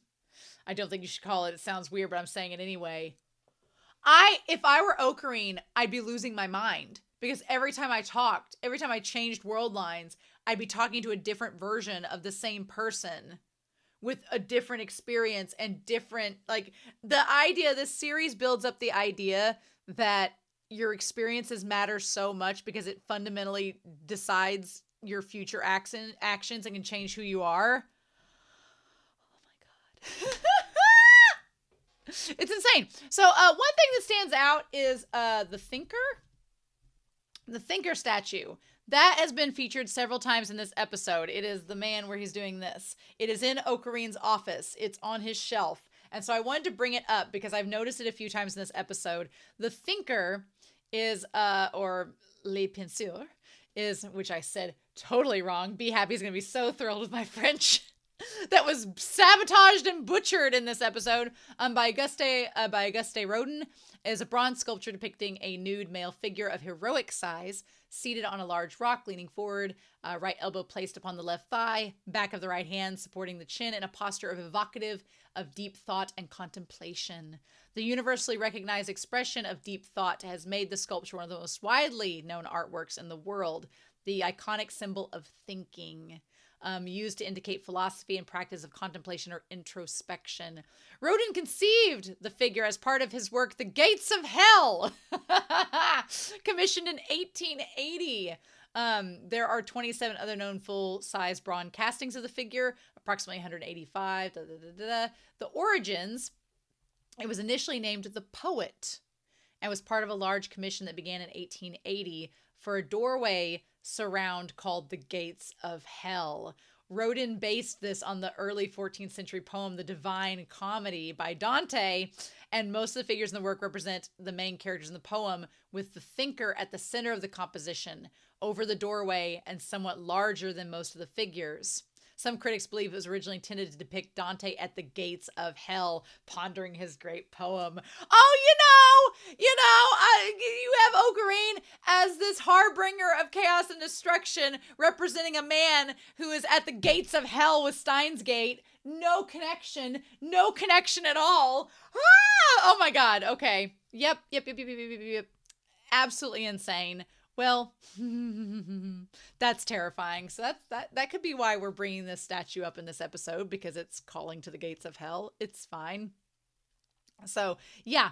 I don't think you should call it. It sounds weird, but I'm saying it anyway. If I were Okarin, I'd be losing my mind because every time I changed world lines, I'd be talking to a different version of the same person with a different experience and different, like, the idea, this series builds up the idea that your experiences matter so much because it fundamentally decides your future actions and can change who you are. Oh my God. It's insane. So one thing that stands out is the Thinker statue. That has been featured several times in this episode. It is the man where he's doing this. It is in Okarin's office. It's on his shelf. And so I wanted to bring it up because I've noticed it a few times in this episode. The Thinker is, or Le Penseur is, which I said totally wrong. Be Happy's going to be so thrilled with my French. That was sabotaged and butchered in this episode by Auguste Rodin, is a bronze sculpture depicting a nude male figure of heroic size, seated on a large rock, leaning forward, right elbow placed upon the left thigh, back of the right hand supporting the chin in a posture evocative of deep thought and contemplation. The universally recognized expression of deep thought has made the sculpture one of the most widely known artworks in the world, the iconic symbol of thinking. Used to indicate philosophy and practice of contemplation or introspection. Rodin conceived the figure as part of his work, The Gates of Hell, commissioned in 1880. There are 27 other known full-size bronze castings of the figure, approximately 185. The origins, it was initially named The Poet and was part of a large commission that began in 1880 for a doorway surround called The Gates of Hell. Rodin based this on the early 14th century poem, The Divine Comedy by Dante, and most of the figures in the work represent the main characters in the poem, with the thinker at the center of the composition, over the doorway and somewhat larger than most of the figures. Some critics believe it was originally intended to depict Dante at the gates of hell, pondering his great poem. Oh, you have Okarin as this harbinger of chaos and destruction, representing a man who is at the gates of hell with Steins Gate. No connection at all. Ah! Oh my God. Okay. Yep. Absolutely insane. Well, that's terrifying. So that could be why we're bringing this statue up in this episode, because it's calling to the gates of hell. It's fine. So, yeah.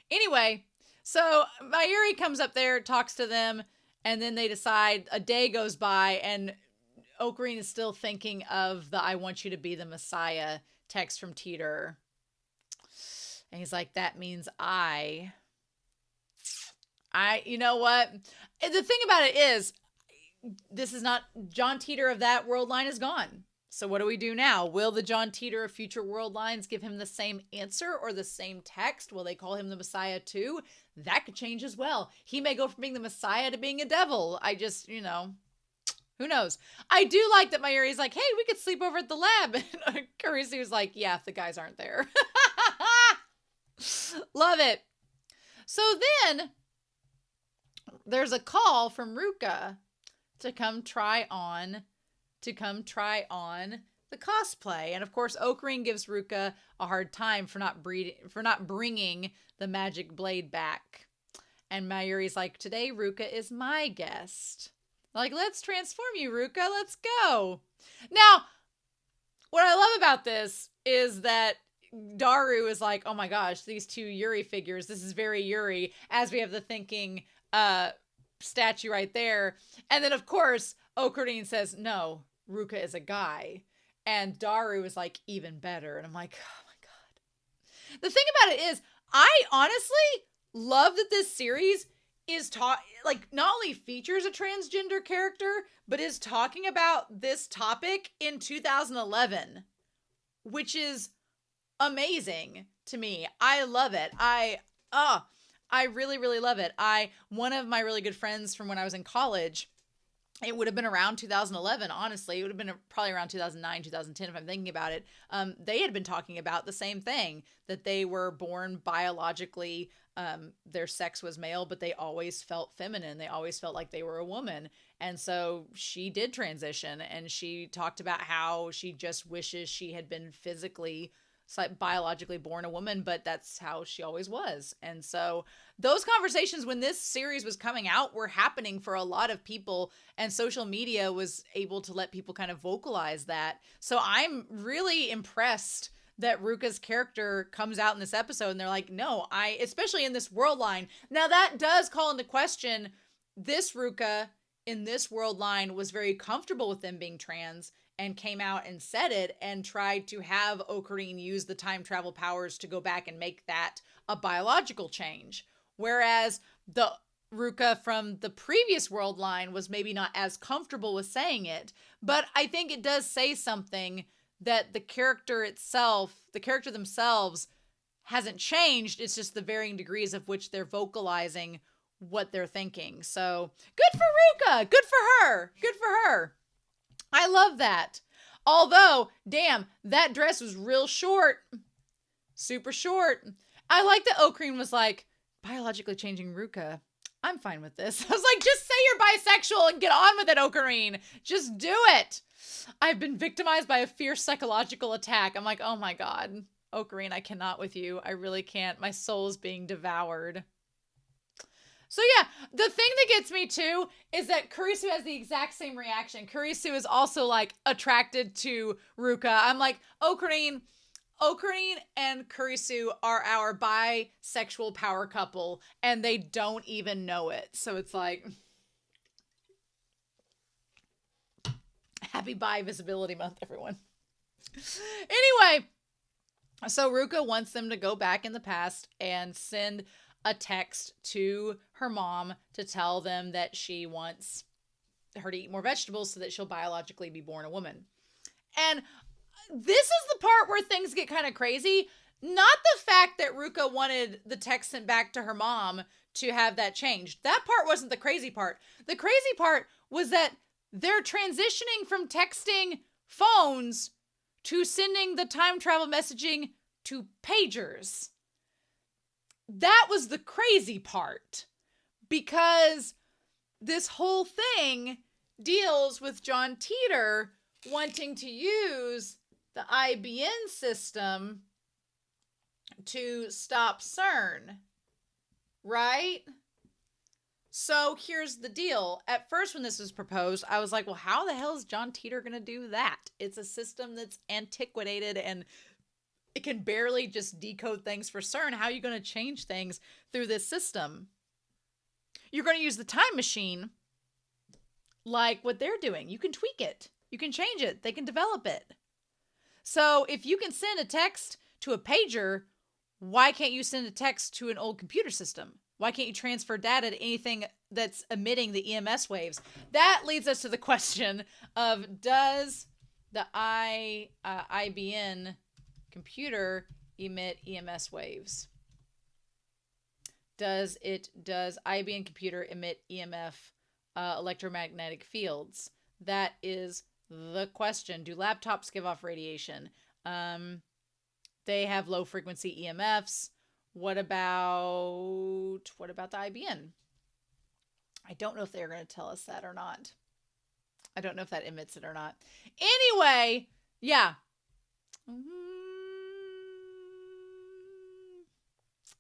Anyway, so Mayuri comes up there, talks to them, and then they decide, a day goes by, and Okarin is still thinking of the "I want you to be the Messiah" text from Teeter. And he's like, that means you know what? The thing about it is, this is not John Teeter of that world line is gone. So what do we do now? Will the John Teeter of future world lines give him the same answer or the same text? Will they call him the Messiah too? That could change as well. He may go from being the Messiah to being a devil. I just, who knows? I do like that Mayuri's like, hey, we could sleep over at the lab. And Carisi was like, yeah, if the guys aren't there. Love it. So then there's a call from Ruka to come try on the cosplay. And of course, Okarin gives Ruka a hard time for not bringing the magic blade back. And Mayuri's like, today Ruka is my guest. Like, let's transform you, Ruka. Let's go. Now, what I love about this is that Daru is like, oh my gosh, these two Yuri figures. This is very Yuri, as we have the thinking statue right there. And then, of course, Okarin says, no, Ruka is a guy. And Daru is like, even better. And I'm like, oh my God. The thing about it is, I honestly love that this series is not only features a transgender character, but is talking about this topic in 2011, which is amazing to me. I love it. I really, really love it. One of my really good friends from when I was in college, it would have been around 2011, honestly. It would have been probably around 2009, 2010, if I'm thinking about it. They had been talking about the same thing, that they were born biologically, their sex was male, but they always felt feminine. They always felt like they were a woman. And so she did transition, and she talked about how she just wishes she had been biologically born a woman, but that's how she always was. And so those conversations, when this series was coming out, were happening for a lot of people, and social media was able to let people kind of vocalize that. So I'm really impressed that Ruka's character comes out in this episode, and they're like, no, especially in this world line. Now that does call into question, this Ruka in this world line was very comfortable with them being trans and came out and said it and tried to have Okarin use the time travel powers to go back and make that a biological change. Whereas the Ruka from the previous world line was maybe not as comfortable with saying it. But I think it does say something that the character themselves hasn't changed. It's just the varying degrees of which they're vocalizing what they're thinking. So good for Ruka. Good for her. Good for her. I love that. Although, damn, that dress was real short. Super short. I like that Okarin was like, biologically changing Ruka. I'm fine with this. I was like, just say you're bisexual and get on with it, Okarin. Just do it. I've been victimized by a fierce psychological attack. I'm like, oh my God, Okarin, I cannot with you. I really can't. My soul is being devoured. So yeah, the thing that gets me too is that Kurisu has the exact same reaction. Kurisu is also like attracted to Ruka. I'm like, Okarin and Kurisu are our bisexual power couple, and they don't even know it. So it's like, happy bi visibility month, everyone. Anyway, so Ruka wants them to go back in the past and send a text to her mom to tell them that she wants her to eat more vegetables so that she'll biologically be born a woman. And this is the part where things get kind of crazy. Not the fact that Ruka wanted the text sent back to her mom to have that changed. That part wasn't the crazy part. The crazy part was that they're transitioning from texting phones to sending the time travel messaging to pagers. That was the crazy part, because this whole thing deals with John Teeter wanting to use the IBN system to stop CERN, right? So here's the deal. At first, when this was proposed, I was like, well, how the hell is John Teeter going to do that? It's a system that's antiquated and it can barely just decode things for CERN. How are you going to change things through this system? You're going to use the time machine like what they're doing. You can tweak it. You can change it. They can develop it. So if you can send a text to a pager, why can't you send a text to an old computer system? Why can't you transfer data to anything that's emitting the EMS waves. That leads us to the question of, does the IBN computer emit EMS waves? Does IBN computer emit EMF, electromagnetic fields? That is the question. Do laptops give off radiation? They have low frequency EMFs. What about the IBN? I don't know if they're going to tell us that or not. I don't know if that emits it or not. Anyway, yeah.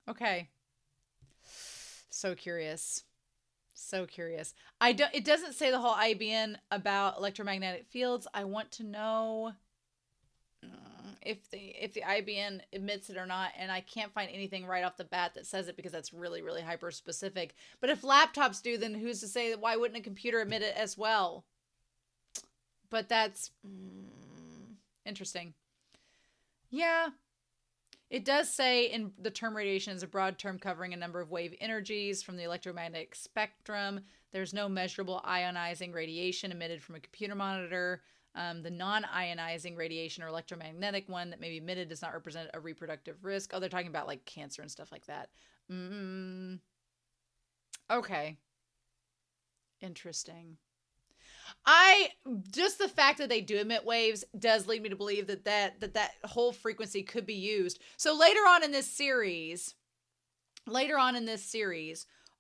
Okay. So curious. So curious. It doesn't say the whole IBN about electromagnetic fields. I want to know if the IBN emits it or not, and I can't find anything right off the bat that says it because that's really, really hyper specific. But if laptops do, then who's to say that why wouldn't a computer emit it as well? But that's interesting. Yeah. It does say in the term radiation is a broad term covering a number of wave energies from the electromagnetic spectrum. There's no measurable ionizing radiation emitted from a computer monitor. The non-ionizing radiation or electromagnetic one that may be emitted does not represent a reproductive risk. Oh, they're talking about like cancer and stuff like that. Okay. Interesting. Just the fact that they do emit waves does lead me to believe that whole frequency could be used. So later on in this series,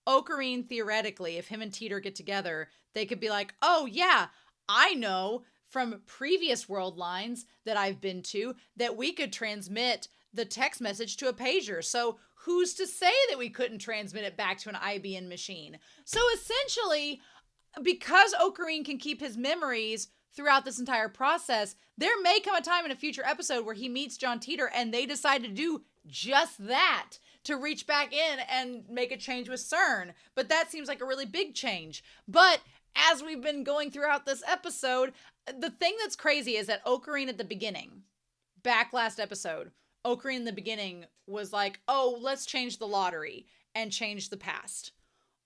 Okarin, theoretically, if him and Teeter get together, they could be like, oh yeah, I know from previous world lines that I've been to that we could transmit the text message to a pager. So who's to say that we couldn't transmit it back to an IBN machine? So essentially, because Okarin can keep his memories throughout this entire process, there may come a time in a future episode where he meets John Teeter and they decide to do just that, to reach back in and make a change with CERN. But that seems like a really big change. But as we've been going throughout this episode, the thing that's crazy is that Okarin at the beginning, back last episode, Okarin in the beginning was like, oh, let's change the lottery and change the past.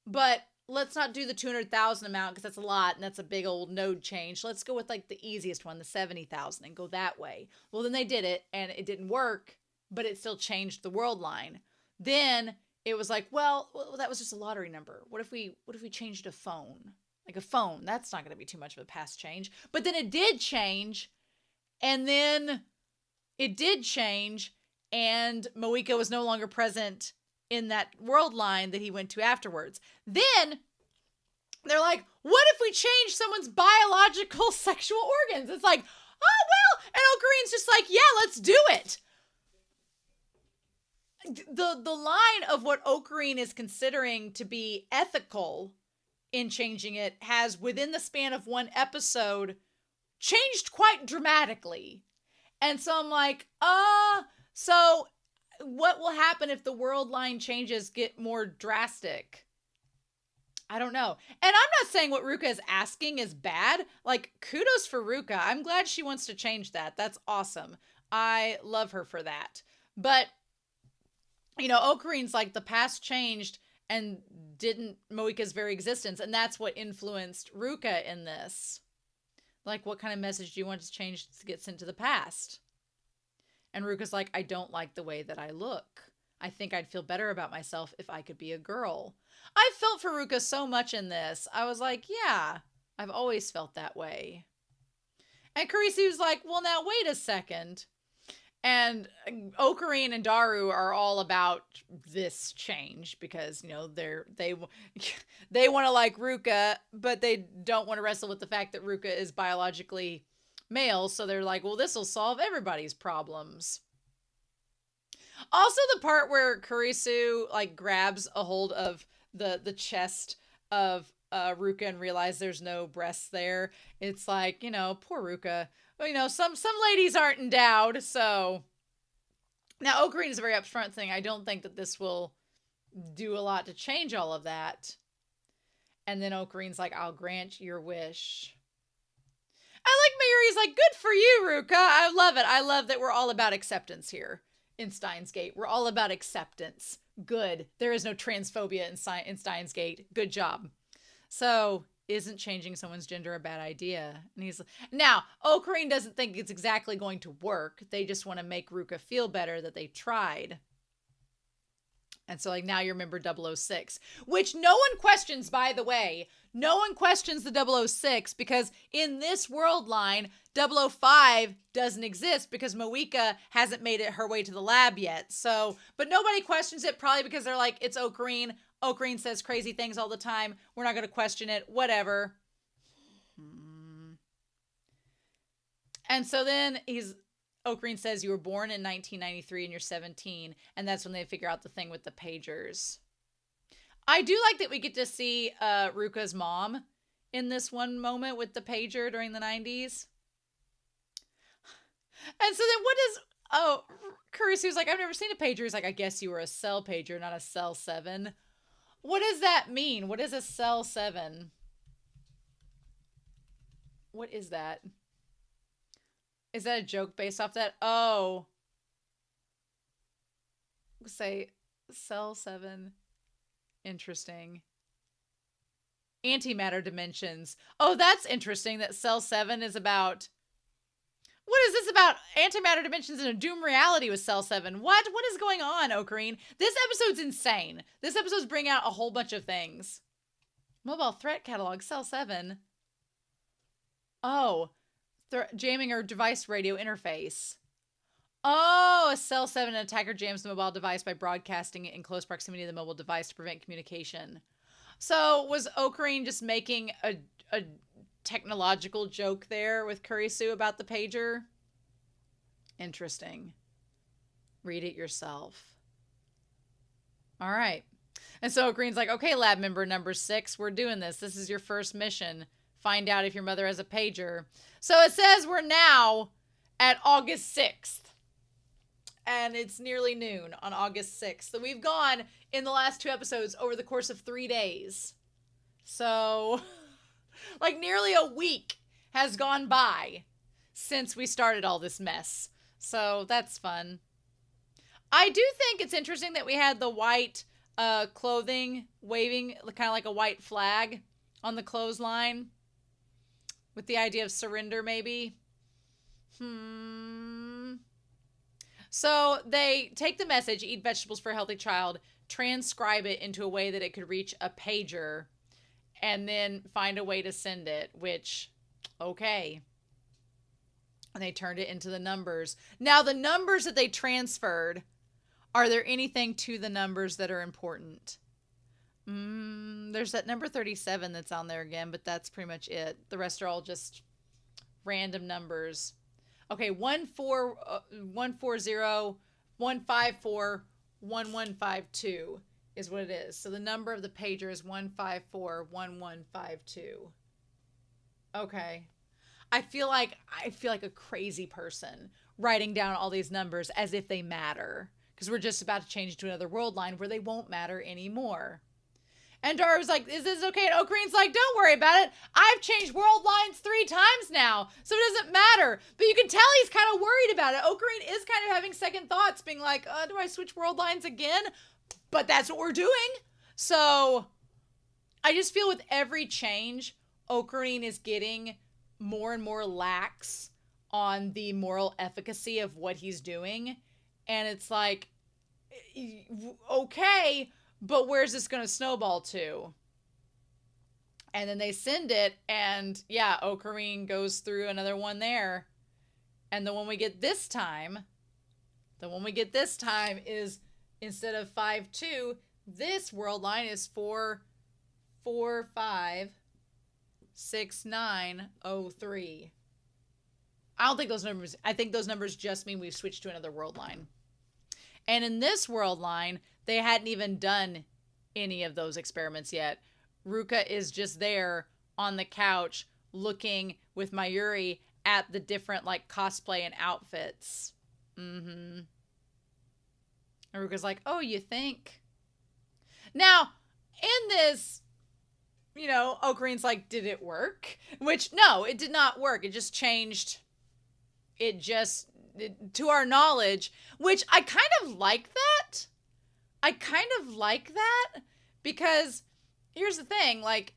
But let's not do the 200,000 amount because that's a lot and that's a big old node change. Let's go with like the easiest one, the 70,000, and go that way. Well, then they did it and it didn't work, but it still changed the world line. Then it was like, well, that was just a lottery number. What if we changed a phone? Like a phone, that's not going to be too much of a past change. But then it did change, and then it did change, and Moika was no longer present in that world line that he went to afterwards. Then they're like, what if we change someone's biological sexual organs? It's like, oh, well, and Okarin's just like, yeah, let's do it. The line of what Okarin is considering to be ethical in changing it has, within the span of one episode, changed quite dramatically. And so I'm like, so what will happen if the world line changes get more drastic? I don't know. And I'm not saying what Ruka is asking is bad. Like, kudos for Ruka. I'm glad she wants to change that. That's awesome. I love her for that. But, Okarin's like, the past changed and didn't Moika's very existence. And that's what influenced Ruka in this. Like, what kind of message do you want to change to get sent to the past? And Ruka's like, I don't like the way that I look. I think I'd feel better about myself if I could be a girl. I felt for Ruka so much in this. I was like, yeah, I've always felt that way. And Kurisu's like, well, now wait a second. And Okarin and Daru are all about this change because, they want to like Ruka, but they don't want to wrestle with the fact that Ruka is biologically male. So they're like, well, this will solve everybody's problems. Also, the part where Kurisu grabs a hold of the chest of Ruka and realize there's no breasts there. It's like, poor Ruka. Well, some ladies aren't endowed, so. Now, Okarin is a very upfront thing. I don't think that this will do a lot to change all of that. And then Okarin's like, I'll grant your wish. I like Mayuri's like, good for you, Ruka. I love it. I love that we're all about acceptance here in Steins Gate. We're all about acceptance. Good. There is no transphobia in Steins Gate. Good job. So, isn't changing someone's gender a bad idea? And he's now, Okarin doesn't think it's exactly going to work. They just want to make Ruka feel better that they tried. And so, like, now you remember 006, which no one questions, by the way. No one questions the 006 because in this world line, 005 doesn't exist because Moeka hasn't made it her way to the lab yet. So, but nobody questions it, probably because they're like, it's Okarin. Okarin says crazy things all the time. We're not going to question it. Whatever. And so then Okarin says you were born in 1993 and you're 17. And that's when they figure out the thing with the pagers. I do like that we get to see Ruka's mom in this one moment with the pager during the 90s. And so then Kurisu's like, I've never seen a pager. He's like, I guess you were a cell pager, not a cell 7. What does that mean? What is a cell 7? What is that? Is that a joke based off that? Oh. Say cell 7. Interesting. Antimatter dimensions. Oh, that's interesting that cell 7 is about... What is this about antimatter dimensions in a doom reality with cell 7? What is going on, Okarin? This episode's insane. This episode's bringing out a whole bunch of things. Mobile threat catalog, cell 7. Oh, jamming or device radio interface. Oh, a cell 7 attacker jams the mobile device by broadcasting it in close proximity to the mobile device to prevent communication. So was Okarin just making a technological joke there with Kurisu about the pager? Interesting. Read it yourself. All right. And so Okarin's like, okay, lab member number 6, we're doing this. This is your first mission. Find out if your mother has a pager. So it says we're now at August 6th. And it's nearly noon on August 6th. So we've gone in the last 2 episodes over the course of 3 days. So... like nearly a week has gone by since we started all this mess. So that's fun. I do think it's interesting that we had the white clothing waving, kind of like a white flag on the clothesline with the idea of surrender maybe. So they take the message, eat vegetables for a healthy child, transcribe it into a way that it could reach a pager, and then find a way to send it, which, okay. And they turned it into the numbers. Now, the numbers that they transferred, are there anything to the numbers that are important? There's that number 37 that's on there again, but that's pretty much it. The rest are all just random numbers. Okay, 140, 154, 1152. Is what it is. So the number of the pager is 1541152. Okay. I feel like a crazy person writing down all these numbers as if they matter, because we're just about to change to another world line where they won't matter anymore. And Dara was like, is this okay? And Okarin's like, don't worry about it. I've changed world lines 3 times now, so it doesn't matter. But you can tell he's kind of worried about it. Okarin is kind of having second thoughts, being like, do I switch world lines again? But that's what we're doing. So I just feel with every change, Okarin is getting more and more lax on the moral efficacy of what he's doing. And it's like, okay, but where's this going to snowball to? And then they send it, and yeah, Okarin goes through another one there. And the one we get this time is, instead of 52, this world line is 4456903. I don't think those numbers, I think those numbers just mean we've switched to another world line. And in this world line, they hadn't even done any of those experiments yet. Ruka is just there on the couch looking with Mayuri at the different like cosplay and outfits. And Ruka's like, oh, you think? Now, in this, you know, Okarin's like, did it work? Which, no, it did not work. It just changed. To our knowledge, which I kind of like that. Because here's the thing, like,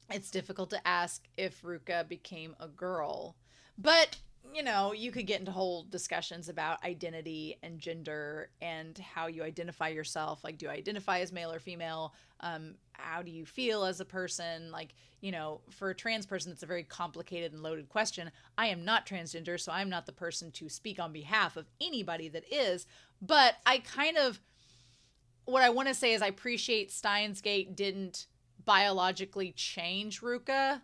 It's difficult to ask if Ruka became a girl. But, you know, you could get into whole discussions about identity and gender and how you identify yourself. Like, do I identify as male or female? How do you feel as a person? Like, you know, for a trans person, it's a very complicated and loaded question. I am not transgender, so I'm not the person to speak on behalf of anybody that is. But I kind of, what I want to say is I appreciate Steins Gate didn't biologically change Ruka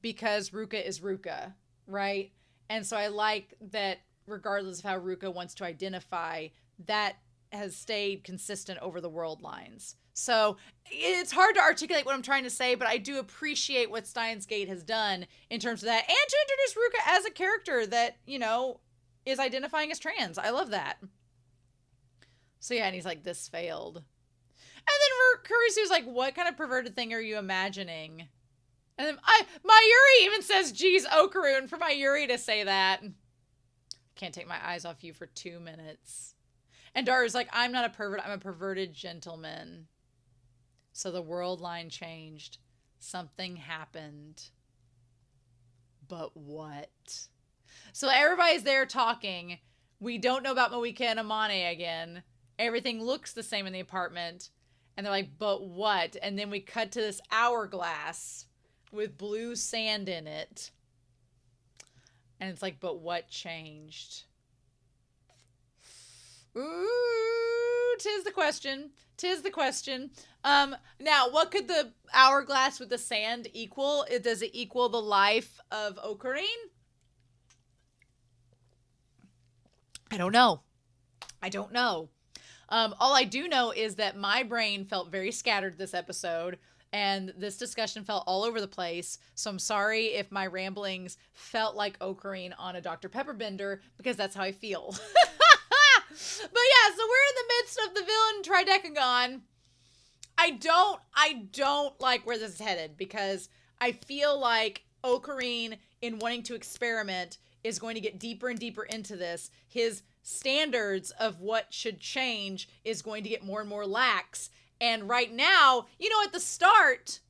because Ruka is Ruka, right? And so I like that regardless of how Ruka wants to identify, that has stayed consistent over the world lines. So it's hard to articulate what I'm trying to say, but I do appreciate what Steins Gate has done in terms of that, and to introduce Ruka as a character that, you know, is identifying as trans. I love that. So yeah, and he's like, this failed. And then Kurisu's like, what kind of perverted thing are you imagining? And then Mayuri even says, geez, Okarin, for Mayuri to say that. Can't take my eyes off you for 2 minutes. And Daru's like, I'm not a pervert, I'm a perverted gentleman. So the world line changed. Something happened. But what? So everybody's there talking. We don't know about Moeka and Amane again. Everything looks the same in the apartment. And they're like, but what? And then we cut to this hourglass with blue sand in it. And it's like, but what changed? Ooh, 'tis the question. 'Tis the question. Now, what could the hourglass with the sand equal? Does it equal the life of Okarin? I don't know. I don't know. All I do know is that my brain felt very scattered this episode, and this discussion felt all over the place. So I'm sorry if my ramblings felt like Okarin on a Dr. Pepper bender, because that's how I feel. But yeah, so we're in the midst of the villain Tridecagon. I don't like where this is headed, because I feel like Okarin, in wanting to experiment, is going to get deeper and deeper into this. His standards of what should change is going to get more and more lax. And right now, you know, at the start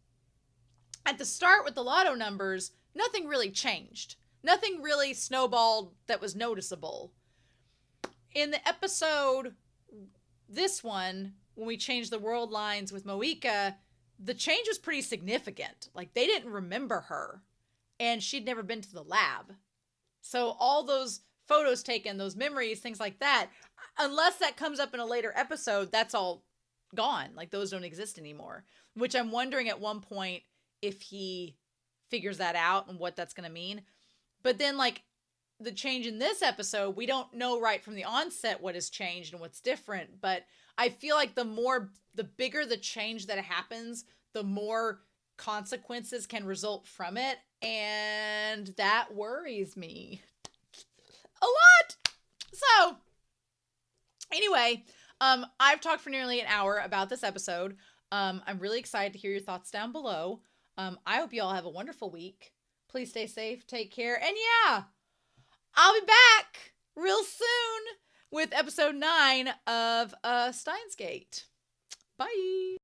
with the lotto numbers, nothing really changed. Nothing really snowballed that was noticeable. In the episode, this one, when we changed the world lines with Moeka, the change was pretty significant. Like, they didn't remember her, and she'd never been to the lab. So all those photos taken, those memories, things like that, unless that comes up in a later episode, that's all gone. Like, those don't exist anymore. Which I'm wondering at one point if he figures that out and what that's going to mean. But then, like, the change in this episode, we don't know right from the onset what has changed and what's different. But I feel like the bigger the change that happens, the more consequences can result from it. And that worries me a lot. So anyway, I've talked for nearly an hour about this episode. I'm really excited to hear your thoughts down below. I hope you all have a wonderful week. Please stay safe, take care, and yeah, I'll be back real soon with episode 9 of Steins Gate. Bye.